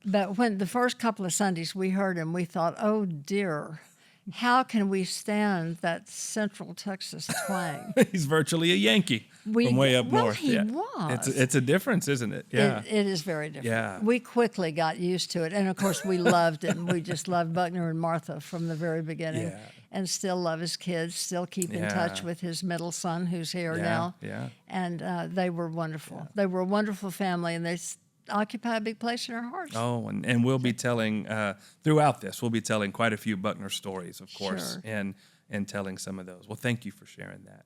But when the first couple of Sundays we heard him, we thought, oh dear, how can we stand that Central Texas twang? He's virtually a Yankee from way up north. He was. It's a difference, isn't it? Yeah. It is very different. Yeah. We quickly got used to it. And, of course, we loved him. We just loved Buckner and Martha from the very beginning. Yeah. And still love his kids, still keep in touch with his middle son who's here now. Yeah. And they were wonderful. Yeah. They were a wonderful family, and they occupy a big place in our hearts. Oh, and we'll be telling, throughout this, we'll be telling quite a few Buckner stories, of course, Sure. and telling some of those. Well, thank you for sharing that.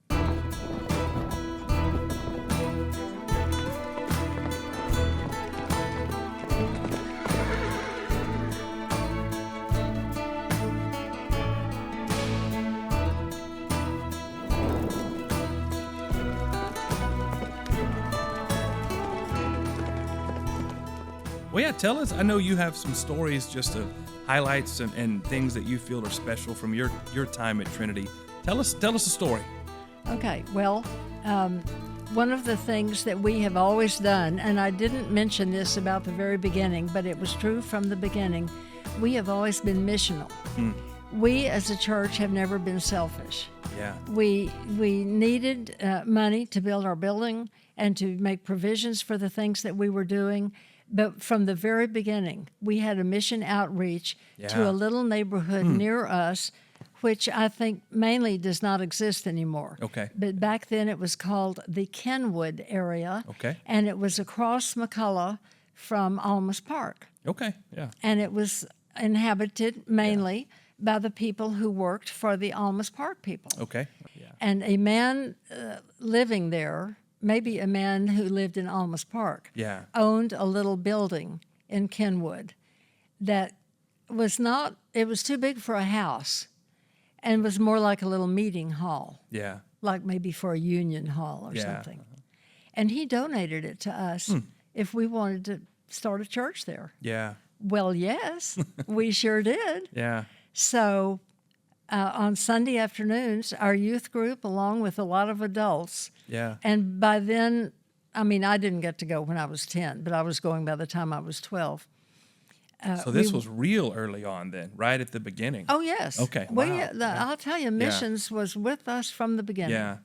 Well, yeah, tell us. I know you have some stories, just of highlights and things that you feel are special from your time at Trinity. Tell us a story. Okay, well, one of the things that we have always done, and I didn't mention this about the very beginning, but it was true from the beginning, we have always been missional. We as a church have never been selfish. Yeah. We needed money to build our building and to make provisions for the things that we were doing. But from the very beginning, we had a mission outreach to a little neighborhood near us, which I think mainly does not exist anymore. Okay. But back then it was called the Kenwood area. Okay. And it was across McCullough from Almas Park. Okay. Yeah. And it was inhabited mainly by the people who worked for the Almas Park people. Okay. Yeah. And a man living there, maybe a man who lived in Almas Park, owned a little building in Kenwood that was not, it was too big for a house and was more like a little meeting hall. Yeah. Like maybe for a union hall or something. And he donated it to us if we wanted to start a church there. Yeah. Well, yes, we sure did. Yeah. So on Sunday afternoons, our youth group, along with a lot of adults, and by then, I mean, I didn't get to go when I was 10, but I was going by the time I was 12. So this was real early on then, right at the beginning. Oh, yes. Okay. Well, Wow. I'll tell you, missions was with us from the beginning. Yeah.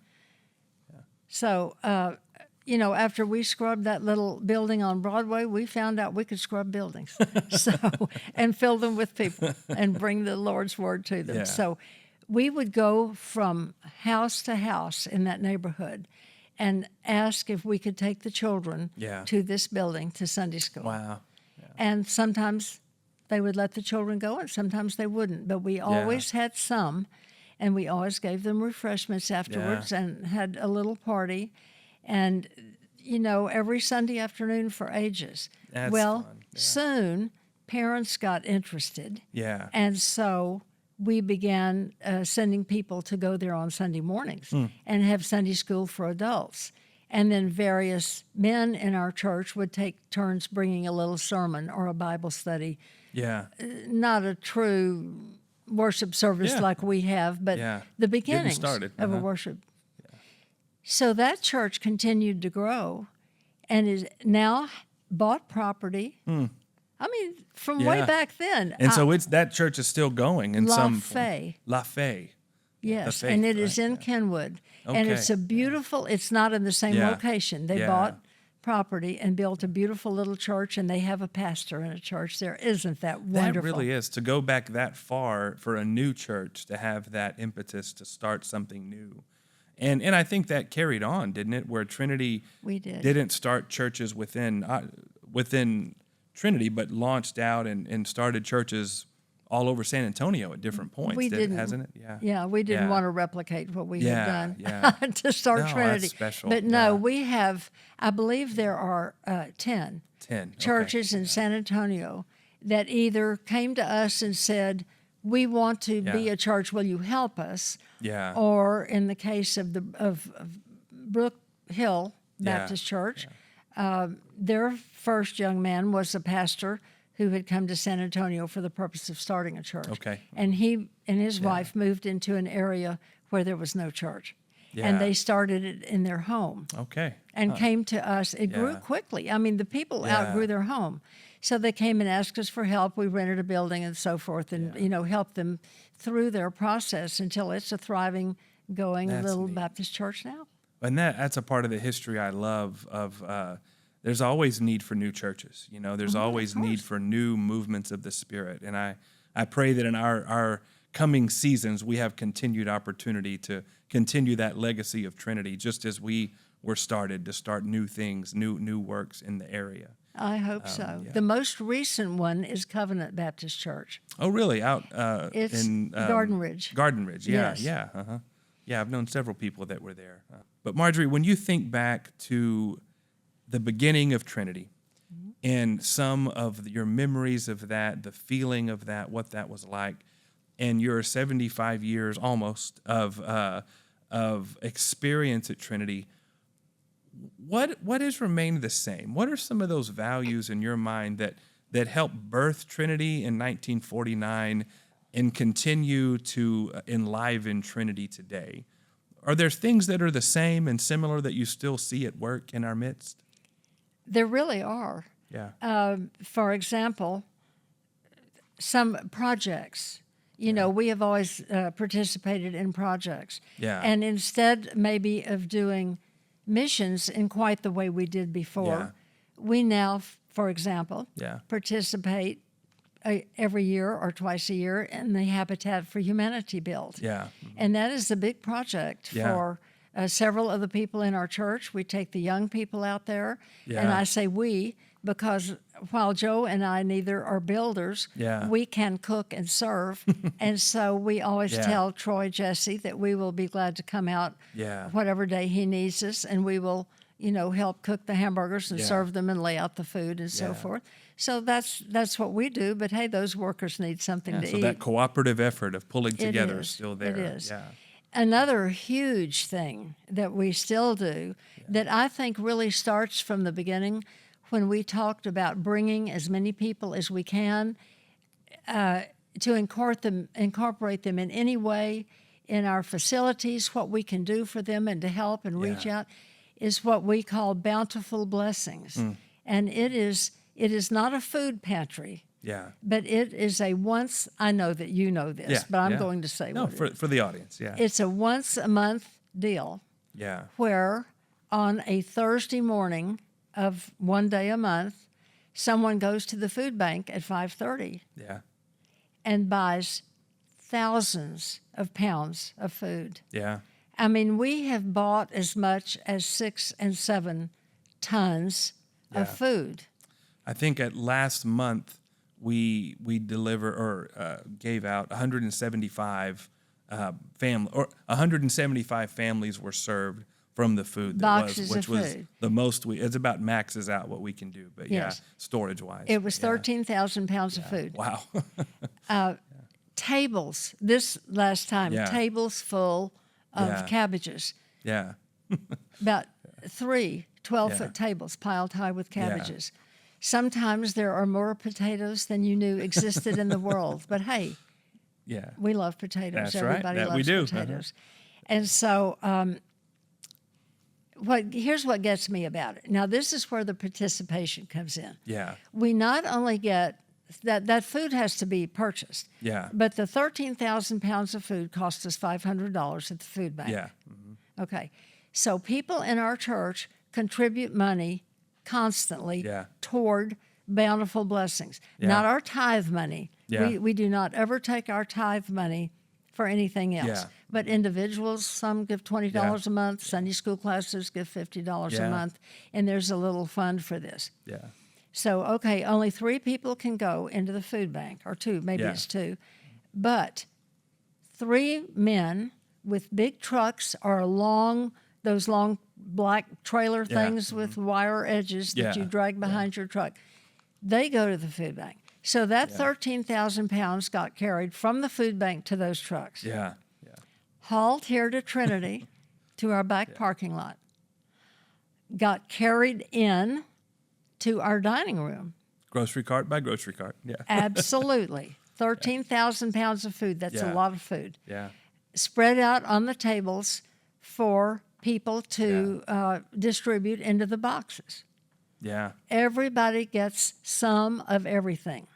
So, after we scrubbed that little building on Broadway, we found out we could scrub buildings and fill them with people and bring the Lord's word to them. Yeah. So we would go from house to house in that neighborhood and ask if we could take the children to this building, to Sunday school. Wow. Yeah. And sometimes they would let the children go and sometimes they wouldn't. But we always had some, and we always gave them refreshments afterwards and had a little party. And, every Sunday afternoon for ages. That's well, fun. Yeah. Soon parents got interested. Yeah. And so we began sending people to go there on Sunday mornings and have Sunday school for adults. And then various men in our church would take turns bringing a little sermon or a Bible study. Yeah. Not a true worship service like we have, but the beginnings of a worship. So that church continued to grow and is now bought property. I mean, from way back then. And so that church is still going in some form. La Fe. Yes, Faith, and it is right? in Kenwood. And it's a beautiful, it's not in the same location. They bought property and built a beautiful little church, and they have a pastor in a church there. Isn't that wonderful? That really is. To go back that far for a new church, to have that impetus to start something new. And I think that carried on, didn't it? Where Trinity didn't start churches within Trinity, but launched out and started churches all over San Antonio at different points, hasn't it? Yeah. Yeah, we didn't want to replicate what we had done to start No, Trinity. that's special. But no, we have, I believe there are 10 churches in San Antonio that either came to us and said, we want to be a church, will you help us? Yeah. Or in the case of Brook Hill Baptist Church, their first young man was a pastor who had come to San Antonio for the purpose of starting a church. Okay. And he and his wife moved into an area where there was no church. and they started it in their home. Okay. And came to us. It grew quickly. I mean, the people outgrew their home. So they came and asked us for help. We rented a building and so forth and, helped them through their process until it's a thriving, going little Baptist church now. And that's a part of the history I love of there's always need for new churches. There's always need for new movements of the Spirit. And I pray that in our coming seasons, we have continued opportunity to continue that legacy of Trinity, just as we were started to start new things, new works in the area. I hope so. The most recent one is Covenant Baptist Church. Oh, really? Out it's in Garden Ridge. Garden Ridge, yeah, Yes. yeah. Uh-huh. Yeah, I've known several people that were there. But Marjorie, when you think back to the beginning of Trinity and some of your memories of that, the feeling of that, what that was like, and your 75 years almost of experience at Trinity, what has remained the same? What are some of those values in your mind that helped birth Trinity in 1949 and continue to enliven Trinity today? Are there things that are the same and similar that you still see at work in our midst? There really are. Yeah. For example, some projects. We have always participated in projects. Yeah. And instead maybe of doing missions in quite the way we did before, we now, for example, participate every year or twice a year in the Habitat for Humanity build. Yeah. And that is a big project for several of the people in our church. We take the young people out there, and I say we because while Joe and I neither are builders, we can cook and serve. And so we always tell Troy Jesse that we will be glad to come out whatever day he needs us, and we will, help cook the hamburgers and serve them and lay out the food and so forth. So that's what we do. But hey, those workers need something to eat. So that cooperative effort of pulling together is is still there. It is. Yeah. Another huge thing that we still do that I think really starts from the beginning when we talked about bringing as many people as we can to incorporate them in any way in our facilities, what we can do for them and to help and reach out, is what we call bountiful blessings. And it is not a food pantry. Yeah. But it is I know that you know this, but I'm going to say for the audience, It's a once a month deal. Yeah. Where on a Thursday morning of one day a month, someone goes to the food bank at 5:30 and buys thousands of pounds of food. Yeah. I mean, we have bought as much as 6 and 7 tons of food. I think at last month we gave out 175 175 families were served from the food which was the most it's about maxes out what we can do, but storage wise. It was 13,000 pounds of food. Wow. Tables this last time, tables full of cabbages. Yeah. About 3 12-foot tables piled high with cabbages. Sometimes there are more potatoes than you knew existed in the world. But hey, we love potatoes. That's Everybody right. loves we do. potatoes. And so here's what gets me about it. Now, this is where the participation comes in. Yeah. We not only get that food has to be purchased. Yeah. But the 13,000 pounds of food cost us $500 at the food bank. Yeah. Okay. So people in our church contribute money constantly toward bountiful blessings. Not our tithe money. We do not ever take our tithe money for anything else. But individuals, some give $20 a month. Sunday school classes give $50 a month. And there's a little fund for this. Yeah. So, okay, only 3 people can go into the food bank, or 2, maybe it's 2. But 3 men with big trucks or those long black trailer things with wire edges that you drag behind your truck, they go to the food bank. So that 13,000 pounds got carried from the food bank to those trucks. Yeah. Hauled here to Trinity, to our back parking lot. Got carried in to our dining room. Grocery cart by grocery cart. Yeah. Absolutely. 13,000 pounds of food. That's a lot of food. Yeah. Spread out on the tables for people to distribute into the boxes. Yeah. Everybody gets some of everything.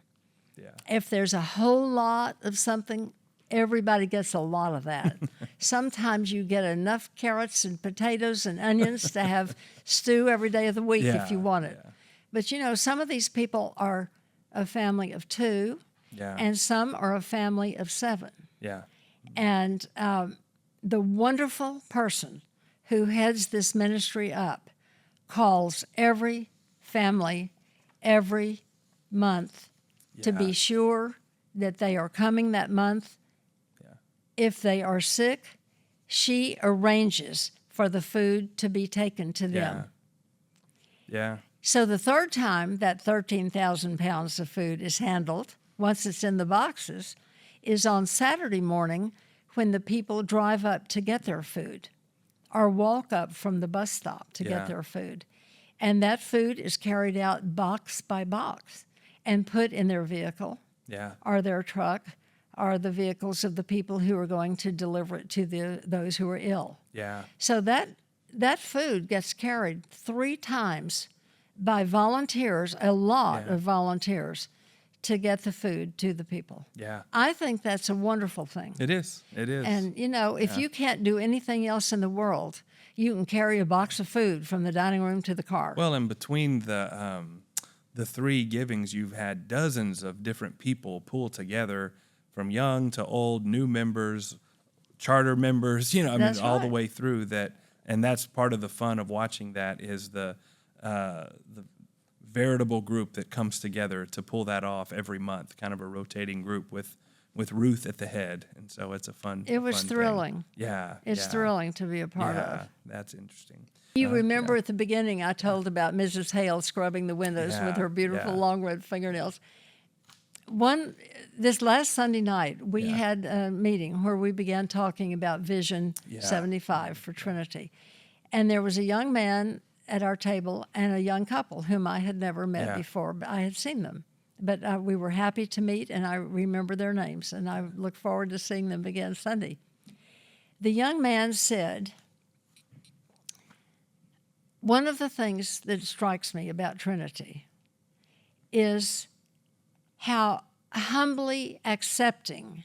Yeah. If there's a whole lot of something, everybody gets a lot of that. Sometimes you get enough carrots and potatoes and onions to have stew every day of the week if you want it. Yeah. But you know, some of these people are a family of 2, and some are a family of 7. Yeah. And the wonderful person who heads this ministry up calls every family every month to be sure that they are coming that month. Yeah. If they are sick, she arranges for the food to be taken to them. Yeah. So the third time that 13,000 pounds of food is handled, once it's in the boxes, is on Saturday morning when the people drive up to get their food or walk up from the bus stop to get their food. And that food is carried out box by box and put in their vehicle or their truck or the vehicles of the people who are going to deliver it to those who are ill. Yeah. So that food gets carried 3 times by volunteers, a lot of volunteers, to get the food to the people. Yeah. I think that's a wonderful thing. It is. It is. And, you know, if you can't do anything else in the world, you can carry a box of food from the dining room to the car. Well, and between the 3 givings, you've had dozens of different people pull together, from young to old, new members, charter members, you know, I mean, all the way through that. And that's part of the fun of watching that is the veritable group that comes together to pull that off every month, kind of a rotating group with Ruth at the head. And so it's a fun It was fun thrilling. thing. Yeah. It's thrilling to be a part of. Yeah, that's interesting. You remember at the beginning I told about Mrs. Hale scrubbing the windows with her beautiful long red fingernails. This last Sunday night, we had a meeting where we began talking about Vision 75 for Trinity. And there was a young man at our table and a young couple whom I had never met before, but I had seen them. But we were happy to meet, and I remember their names, and I look forward to seeing them again Sunday. The young man said, one of the things that strikes me about Trinity is how humbly accepting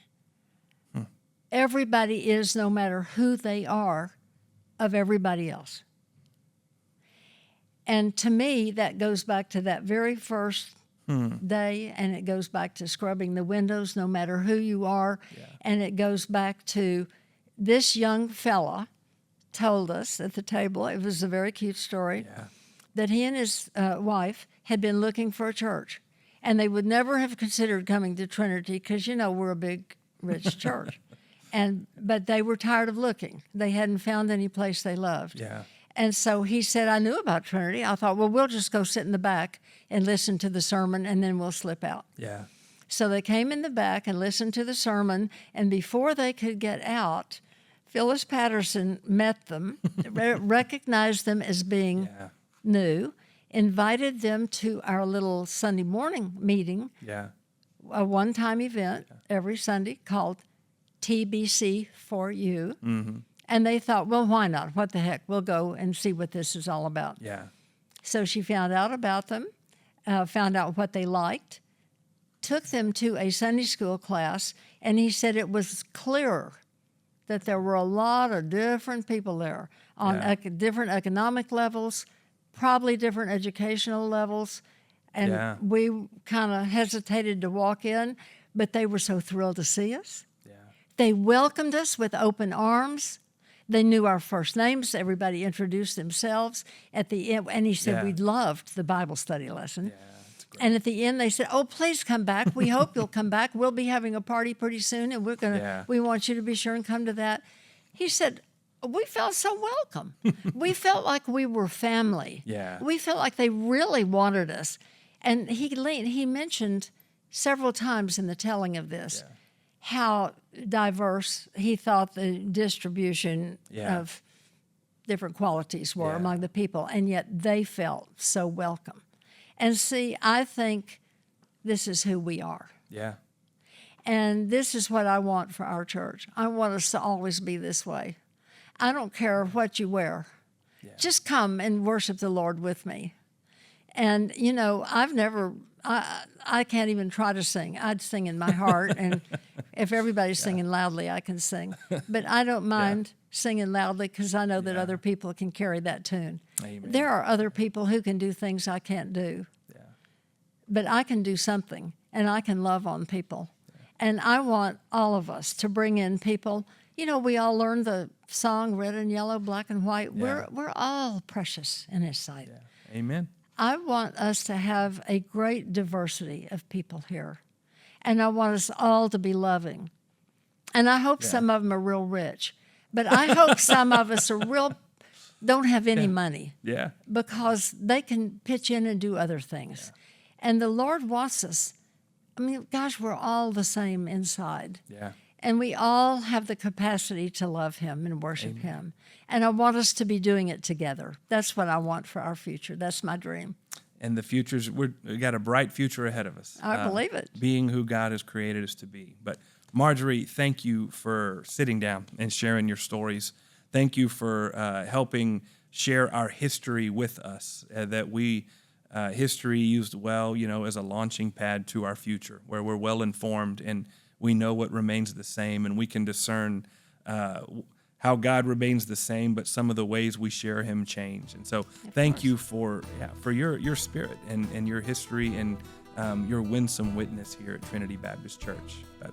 everybody is, no matter who they are, of everybody else. And to me, that goes back to that very first day, and it goes back to scrubbing the windows, no matter who you are, and it goes back to this young fella told us at the table, it was a very cute story, that he and his wife had been looking for a church. And they would never have considered coming to Trinity because, you know, we're a big, rich church. But they were tired of looking. They hadn't found any place they loved. Yeah. And so he said, I knew about Trinity. I thought, well, we'll just go sit in the back and listen to the sermon, and then we'll slip out. Yeah. So they came in the back and listened to the sermon, and before they could get out, Phyllis Patterson met them, recognized them as being new, invited them to our little Sunday morning meeting, a one-time event every Sunday called TBC for You. Mm-hmm. And they thought, well, why not? What the heck? We'll go and see what this is all about. Yeah. So she found out about them, found out what they liked, took them to a Sunday school class, and he said it was clearer that there were a lot of different people there on different economic levels, probably different educational levels. And we kind of hesitated to walk in, but they were so thrilled to see us. Yeah. They welcomed us with open arms. They knew our first names. Everybody introduced themselves at the end. And he said, we loved the Bible study lesson. Yeah, that's great. And at the end, they said, oh, please come back. We hope you'll come back. We'll be having a party pretty soon, and we want you to be sure and come to that. He said, we felt so welcome. We felt like we were family. Yeah. We felt like they really wanted us. And he mentioned several times in the telling of this how diverse he thought the distribution of different qualities were among the people, and yet they felt so welcome. And see, I think this is who we are. Yeah. And this is what I want for our church. I want us to always be this way. I don't care what you wear. Yeah. Just come and worship the Lord with me. And, I can't even try to sing. I'd sing in my heart, and if everybody's singing loudly, I can sing. But I don't mind singing loudly because I know that other people can carry that tune. Amen. There are other people who can do things I can't do. Yeah. But I can do something, and I can love on people. And I want all of us to bring in people. We all learned the song Red and Yellow, Black and White. Yeah. We're all precious in His sight. Yeah. Amen. I want us to have a great diversity of people here. And I want us all to be loving. And I hope some of them are real rich. But I hope some of us don't have any money. Yeah. Because they can pitch in and do other things. Yeah. And the Lord wants us. Gosh, we're all the same inside. Yeah. And we all have the capacity to love Him and worship Him. And I want us to be doing it together. That's what I want for our future. That's my dream. And the future's, we got a bright future ahead of us. I believe it. Being who God has created us to be. But Marjorie, thank you for sitting down and sharing your stories. Thank you for helping share our history with us, that we, history used well, as a launching pad to our future, where we're well informed and we know what remains the same, and we can discern how God remains the same, but some of the ways we share Him change. And so thank you for your spirit and your history and your winsome witness here at Trinity Baptist Church. But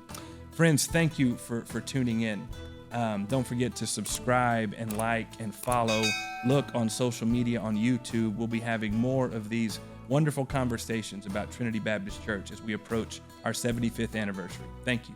friends, thank you for tuning in. Don't forget to subscribe and like and follow. Look on social media, on YouTube. We'll be having more of these wonderful conversations about Trinity Baptist Church as we approach our 75th anniversary. Thank you.